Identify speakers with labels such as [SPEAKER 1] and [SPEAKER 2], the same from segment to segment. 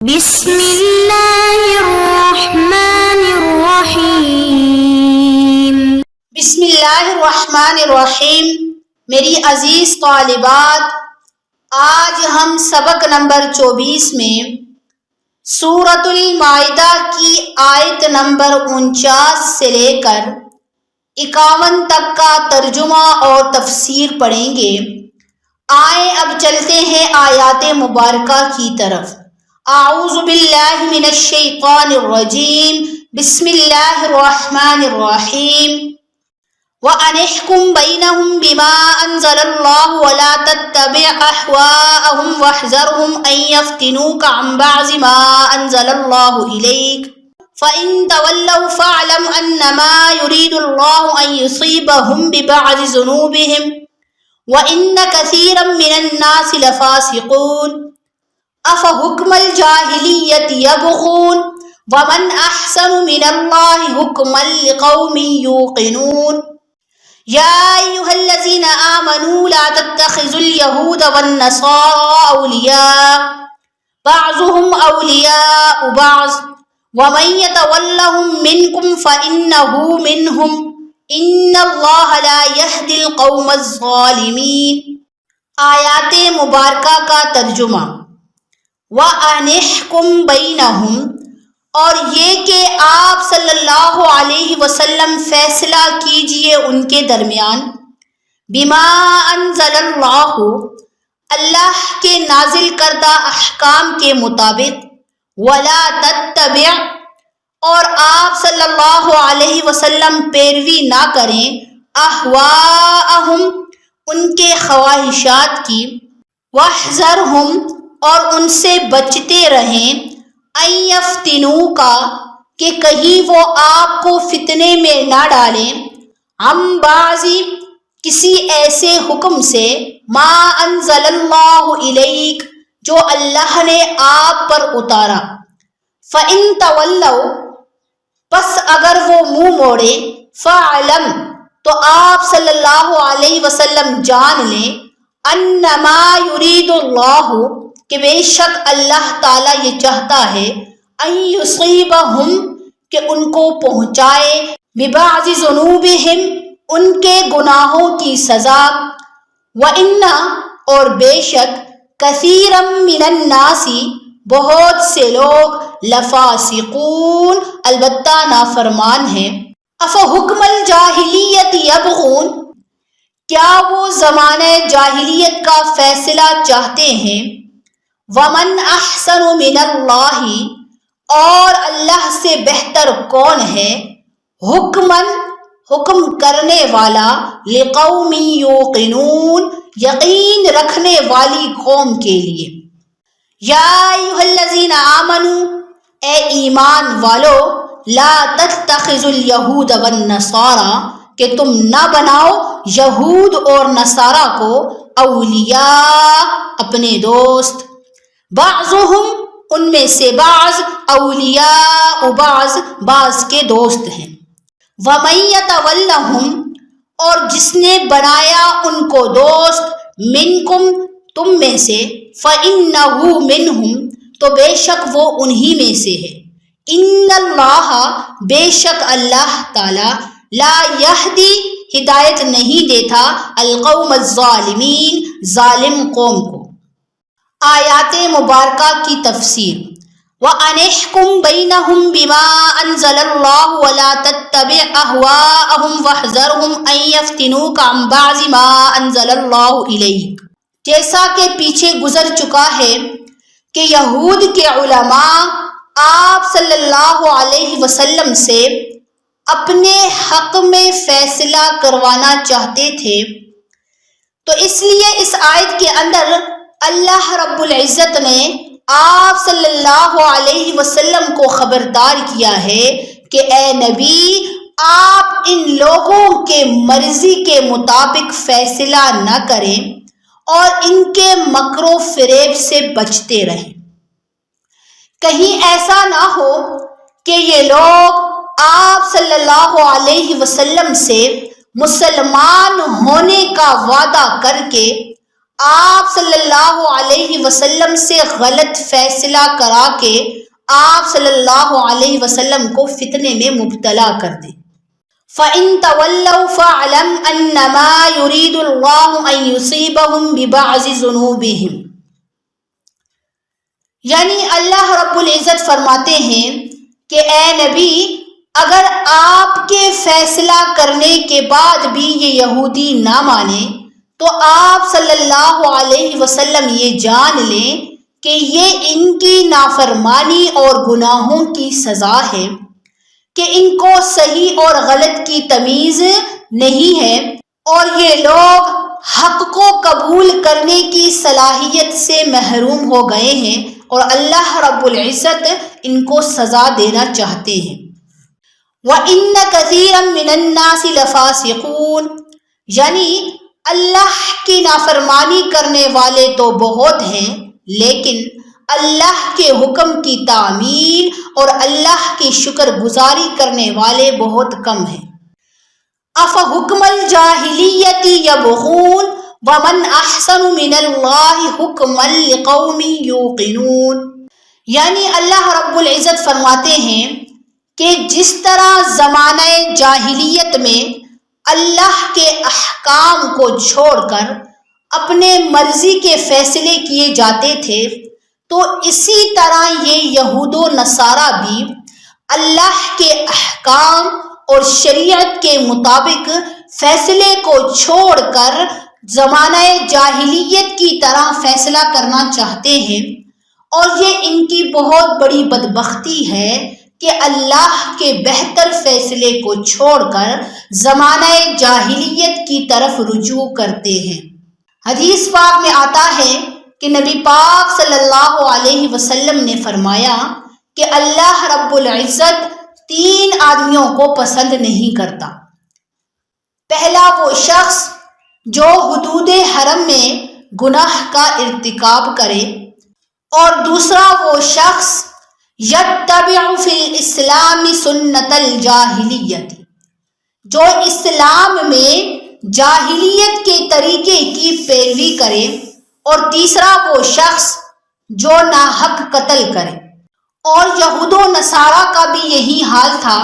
[SPEAKER 1] بسم اللہ الرحمن الرحیم۔
[SPEAKER 2] بسم اللہ الرحمن الرحیم۔ میری عزیز طالبات، آج ہم سبق نمبر 24 میں سورۃ المائدہ کی آیت نمبر 49 سے لے کر 51 تک کا ترجمہ اور تفسیر پڑھیں گے۔ آئیں اب چلتے ہیں آیات مبارکہ کی طرف۔ اعوذ باللہ من الشیطان الرجیم، بسم اللہ الرحمن الرحیم۔ وَأَنِ احْكُمْ بَيْنَهُمْ بِمَا أَنزَلَ اللَّهُ وَلَا تَتَّبِعْ أَهْوَاءَهُمْ وَاحْذَرْهُمْ أَن يَفْتِنُوكَ عَن بَعْضِ مَا أَنزَلَ اللَّهُ إِلَيْكَ فَإِن تَوَلَّوْا فَاعْلَمْ أَنَّمَا يُرِيدُ اللَّهُ أَن يُصِيبَهُم بِبَعْضِ ذُنُوبِهِمْ وَإِنَّ كَثِيرًا مِّنَ النَّاسِ لَفَاسِقُونَ۔ أَفَحُكْمَ الْجَاهِلِيَّةِ يَبْغُونَ وَمَنْ أَحْسَنُ مِنَ اللَّهِ حُكْمًا لِقَوْمٍ يُوقِنُونَ۔ يَا أَيُّهَا الَّذِينَ آمَنُوا لَا تَتَّخِذُوا الْيَهُودَ وَالنَّصَارَىٰ أَوْلِيَاءَ بَعْضُهُمْ أَوْلِيَاءُ بَعْضٍ وَمَن يَتَوَلَّهُم مِّنكُمْ فَإِنَّهُ مِنْهُمْ إِنَّ اللَّهَ لَا يَهْدِي الْقَوْمَ الظَّالِمِينَ۔ آیات مبارکہ کا ترجمہ۔ وَأَنِ احْكُمْ بَيْنَهُمْ، اور یہ کہ آپ صلی اللہ علیہ وسلم فیصلہ کیجئے ان کے درمیان، بما انزل اللہ، اللہ کے نازل کردہ احکام کے مطابق، ولا تتبع، اور آپ صلی اللہ علیہ وسلم پیروی نہ کریں، اہواءہم، ان کے خواہشات کی، واحذرہم، اور ان سے بچتے رہیں، ان یفتنوک، کہ کہیں وہ آپ کو فتنے میں نہ ڈالیں، عن بعض، کسی ایسے حکم سے، ما انزل اللہ الیک، جو اللہ نے آپ پر اتارا، فَإِن تَوَلَّوْا، پس اگر وہ منہ موڑے، فَاعْلَمْ، تو آپ صلی اللہ علیہ وسلم جان لیں، انما یرید اللہ، کہ بے شک اللہ تعالیٰ یہ چاہتا ہے، ان یصیبہم، کہ ان کو پہنچائے، ببعض ذنوبہم، ان کے گناہوں کی سزا، وَإِنَّ، اور بے شک، کثیرا من الناس، بہت سے لوگ، لفاسقون، البتہ نافرمان ہیں۔ افحکم الجاہلیت یبغون، کیا وہ زمانہ جاہلیت کا فیصلہ چاہتے ہیں، ومن احسن من اللہ، اور اللہ سے بہتر کون ہے، حکمن، حکم کرنے والا، لقوم یوقنون، یقین رکھنے والی قوم کے لیے۔ یا ایھا الذین آمنوا، اے ایمان والو، لا تتخذوا الیہود والنصارى، کہ تم نہ بناؤ یہود اور نصارہ کو، اولیاء، اپنے دوست، بعضهم، ان میں سے بعض، اولیاء بعض، بعض کے دوست ہیں، وَمَن يَتَوَلَّهُمْ، اور جس نے بنایا ان کو دوست، منکم، تم میں سے، فَإِنَّهُ مِنْهُمْ، تو بے شک وہ انہی میں سے ہے، إِنَّ اللَّهَ، بے شک اللہ تعالی، لا یہدی، ہدایت نہیں دیتا، القوم الظالمین، ظالم قوم کو۔ آیات مبارکہ کی تفسیر۔ وَأَنِ احْكُمْ بَيْنَهُمْ بِمَا أَنزَلَ اللَّهُ وَلَا تَتَّبِعْ أَهْوَاءَهُمْ وَاحْذَرْهُمْ أَن يَفْتِنُوكَ عَن بَعْضِ مَا أَنزَلَ اللَّهُ إِلَيْكَ۔ جیسا کہ پیچھے گزر چکا ہے کہ یہود کے علماء آپ صلی اللہ علیہ وسلم سے اپنے حق میں فیصلہ کروانا چاہتے تھے، تو اس لیے اس آیت کے اندر اللہ رب العزت نے آپ صلی اللہ علیہ وسلم کو خبردار کیا ہے کہ اے نبی، آپ ان لوگوں کے مرضی کے مطابق فیصلہ نہ کریں اور ان کے مکر و فریب سے بچتے رہیں۔ کہیں ایسا نہ ہو کہ یہ لوگ آپ صلی اللہ علیہ وسلم سے مسلمان ہونے کا وعدہ کر کے آپ صلی اللہ علیہ وسلم سے غلط فیصلہ کرا کے آپ صلی اللہ علیہ وسلم کو فتنے میں مبتلا کر دے۔ فَإِن تَوَلَّوْا فَاعْلَمْ أَنَّمَا يُرِيدُ اللَّهُ أَن يُصِيبَهُم بِبَعْضِ ذُنُوبِهِمْ، یعنی اللہ رب العزت فرماتے ہیں کہ اے نبی، اگر آپ کے فیصلہ کرنے کے بعد بھی یہ یہودی نہ مانے تو آپ صلی اللہ علیہ وسلم یہ جان لیں کہ یہ ان کی نافرمانی اور گناہوں کی سزا ہے کہ ان کو صحیح اور غلط کی تمیز نہیں ہے، اور یہ لوگ حق کو قبول کرنے کی صلاحیت سے محروم ہو گئے ہیں، اور اللہ رب العزت ان کو سزا دینا چاہتے ہیں۔ وَإِنَّ كَثِيرًا مِّنَ النَّاسِ لَفَاسِقُونَ، یعنی اللہ کی نافرمانی کرنے والے تو بہت ہیں، لیکن اللہ کے حکم کی تعمیل اور اللہ کی شکر گزاری کرنے والے بہت کم ہیں۔ أَفَحُكْمَ الْجَاهِلِيَّةِ يَبْغُونَ وَمَنْ أَحْسَنُ مِنَ اللَّهِ حُكْمًا لِقَوْمٍ يُوقِنُونَ، یعنی اللہ رب العزت فرماتے ہیں کہ جس طرح زمانہ جاہلیت میں اللہ کے احکام کو چھوڑ کر اپنے مرضی کے فیصلے کیے جاتے تھے، تو اسی طرح یہ یہود و نصارہ بھی اللہ کے احکام اور شریعت کے مطابق فیصلے کو چھوڑ کر زمانہ جاہلیت کی طرح فیصلہ کرنا چاہتے ہیں، اور یہ ان کی بہت بڑی بدبختی ہے کہ اللہ کے بہتر فیصلے کو چھوڑ کر زمانہ جاہلیت کی طرف رجوع کرتے ہیں۔ حدیث پاک میں آتا ہے کہ نبی پاک صلی اللہ علیہ وسلم نے فرمایا کہ اللہ رب العزت 3 آدمیوں کو پسند نہیں کرتا۔ پہلا وہ شخص جو حدود حرم میں گناہ کا ارتکاب کرے، اور دوسرا وہ شخص یتبع فی الاسلام سنت الجاہلیت، جو اسلام میں جاہلیت کے طریقے کی پیروی کرے، اور تیسرا وہ شخص جو ناحق قتل کرے۔ اور یہود و نصارہ کا بھی یہی حال تھا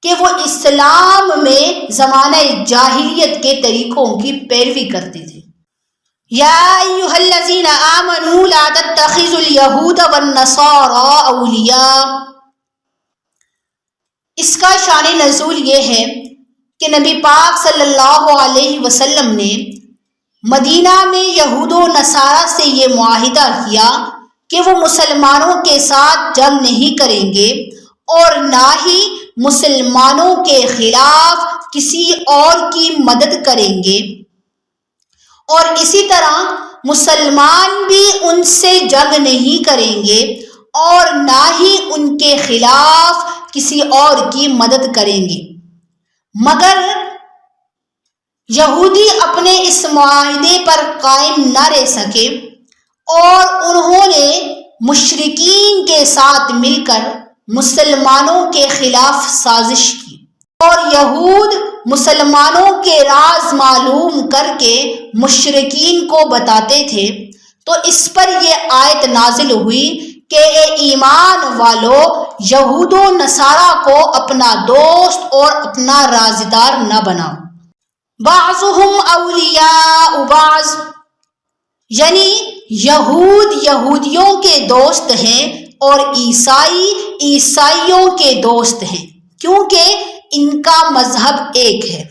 [SPEAKER 2] کہ وہ اسلام میں زمانہ جاہلیت کے طریقوں کی پیروی کرتے تھے۔ یا ایھا الذین آمنوا لا تتخذوا الیہود والنصارى اولیاء، اس کا شان نزول یہ ہے کہ نبی پاک صلی اللہ علیہ وسلم نے مدینہ میں یہود و نصارہ سے یہ معاہدہ کیا کہ وہ مسلمانوں کے ساتھ جنگ نہیں کریں گے، اور نہ ہی مسلمانوں کے خلاف کسی اور کی مدد کریں گے، اور اسی طرح مسلمان بھی ان سے جنگ نہیں کریں گے اور نہ ہی ان کے خلاف کسی اور کی مدد کریں گے، مگر یہودی اپنے اس معاہدے پر قائم نہ رہ سکے، اور انہوں نے مشرکین کے ساتھ مل کر مسلمانوں کے خلاف سازش کی، اور یہود مسلمانوں کے راز معلوم کر کے مشرکین کو بتاتے تھے، تو اس پر یہ آیت نازل ہوئی کہ اے ایمان والو، یہود و نصارہ کو اپنا دوست اور اپنا رازدار نہ بناؤ۔ بعضهم اولیاء بعض، یعنی یہود یہودیوں کے دوست ہیں اور عیسائی عیسائیوں کے دوست ہیں، کیونکہ ان کا مذہب ایک ہے۔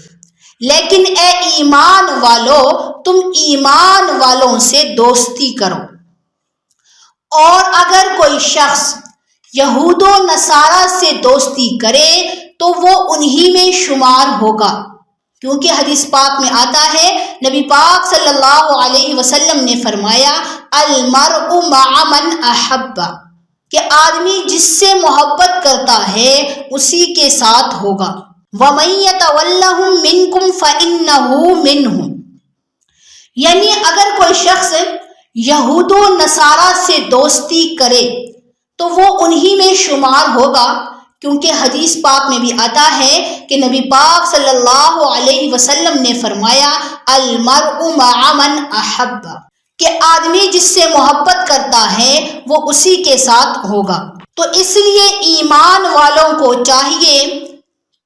[SPEAKER 2] لیکن اے ایمان والو، تم ایمان والوں سے دوستی کرو، اور اگر کوئی شخص یہود و نصارہ سے دوستی کرے تو وہ انہی میں شمار ہوگا، کیونکہ حدیث پاک میں آتا ہے، نبی پاک صلی اللہ علیہ وسلم نے فرمایا المرء مع من احب، کہ آدمی جس سے محبت کرتا ہے اسی کے ساتھ ہوگا۔ وَمَن يَتَوَلَّهُم مِّنكُمْ فَإِنَّهُ مِنْهُمْ، یعنی اگر کوئی شخص یہود و نصارہ سے دوستی کرے تو وہ انہی میں شمار ہوگا، کیونکہ حدیث پاک میں بھی آتا ہے کہ نبی پاک صلی اللہ علیہ وسلم نے فرمایا المرء مع من احب، کہ آدمی جس سے محبت کرتا ہے وہ اسی کے ساتھ ہوگا۔ تو اس لیے ایمان والوں کو چاہیے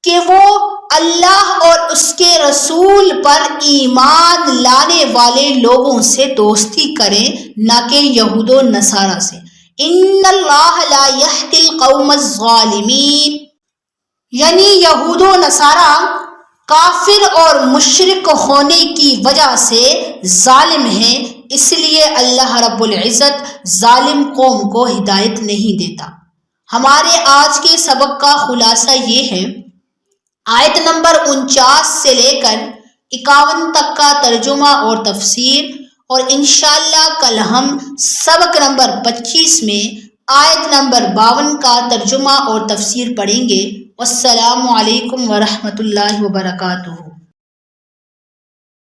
[SPEAKER 2] کہ وہ اللہ اور اس کے رسول پر ایمان لانے والے لوگوں سے دوستی کریں، نہ کہ یہود و نصارہ سے۔ ان اللہ لا یہدی القوم الظالمین، یعنی یہود و نصارہ کافر اور مشرک ہونے کی وجہ سے ظالم ہیں، اس لیے اللہ رب العزت ظالم قوم کو ہدایت نہیں دیتا۔ ہمارے آج کے سبق کا خلاصہ یہ ہے، آیت نمبر 49 سے لے کر 51 تک کا ترجمہ اور تفسیر، اور انشاءاللہ کل ہم سبق نمبر 25 میں آیت نمبر 52 کا ترجمہ اور تفسیر پڑھیں گے۔ والسلام علیکم ورحمۃ اللہ وبرکاتہ۔